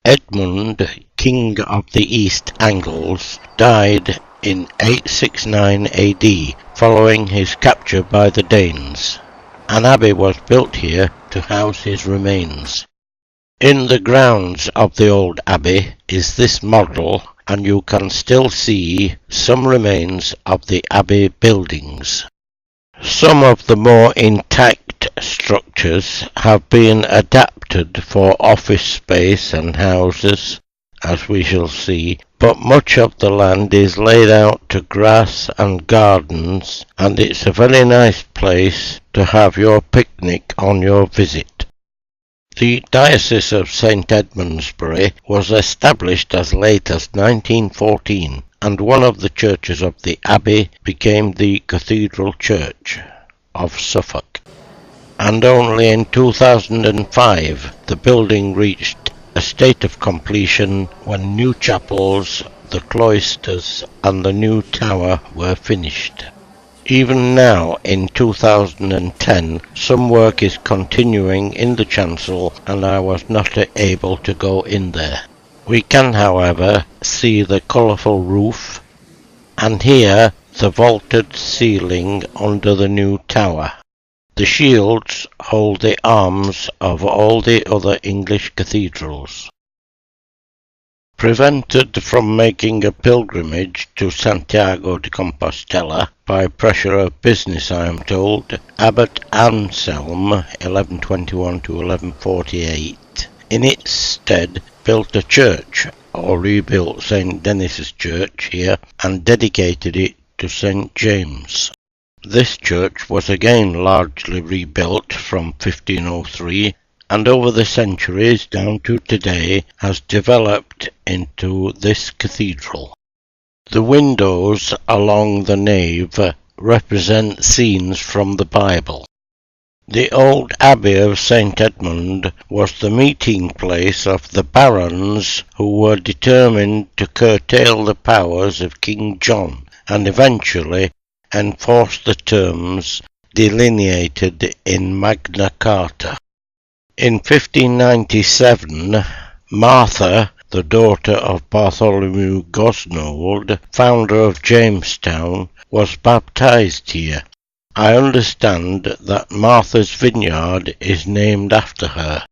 Edmund, King of the East Angles, died in 869 AD following his capture by the Danes. An abbey was built here to house his remains. In the grounds of the old abbey is this model, and you can still see some remains of the abbey buildings. Some of the more intact structures have been adapted for office space and houses, as we shall see, but much of the land is laid out to grass and gardens, and it's a very nice place to have your picnic on your visit. The Diocese of St. Edmundsbury was established as late as 1914, and one of the churches of the abbey became the Cathedral Church of Suffolk. And only in 2005 the building reached a state of completion when new chapels, the cloisters and the new tower were finished. Even now, in 2010, some work is continuing in the chancel, and I was not able to go in there. We can, however, see the colourful roof, and here the vaulted ceiling under the new tower. The shields hold the arms of all the other English cathedrals. Prevented from making a pilgrimage to Santiago de Compostela by pressure of business, I am told, Abbot Anselm, 1121 to 1148, in its stead built a church, or rebuilt St. Denis's Church here, and dedicated it to St. James. This church was again largely rebuilt from 1503, and over the centuries down to today has developed into this cathedral. The windows along the nave represent scenes from the Bible. The old abbey of St. Edmund was the meeting place of the barons who were determined to curtail the powers of King John and eventually enforce the terms delineated in Magna Carta. In 1597, Martha, the daughter of Bartholomew Gosnold, founder of Jamestown, was baptized here. I understand that Martha's Vineyard is named after her.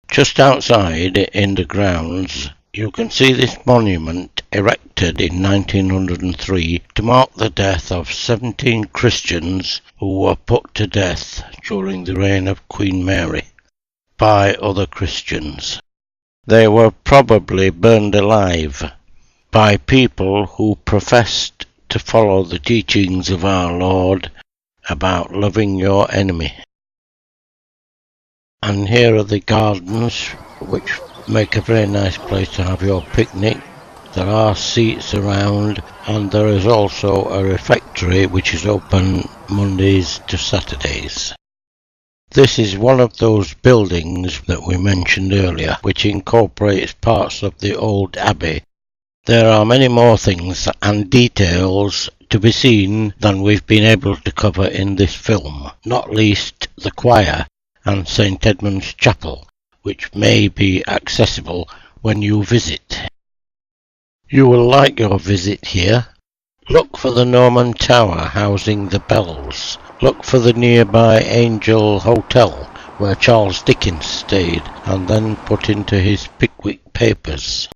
Just outside, in the grounds, you can see this monument erected in 1903 to mark the death of 17 Christians who were put to death during the reign of Queen Mary by other Christians. They were probably burned alive by people who professed to follow the teachings of our Lord about loving your enemy. And here are the gardens, which make a very nice place to have your picnic. There are seats around, and there is also a refectory which is open Mondays to Saturdays. This is one of those buildings that we mentioned earlier, which incorporates parts of the old abbey. There are many more things and details to be seen than we've been able to cover in this film, not least the choir and St. Edmund's Chapel, which may be accessible when you visit. You will like your visit here. Look for the Norman Tower housing the bells. Look for the nearby Angel Hotel, where Charles Dickens stayed and then put into his Pickwick Papers.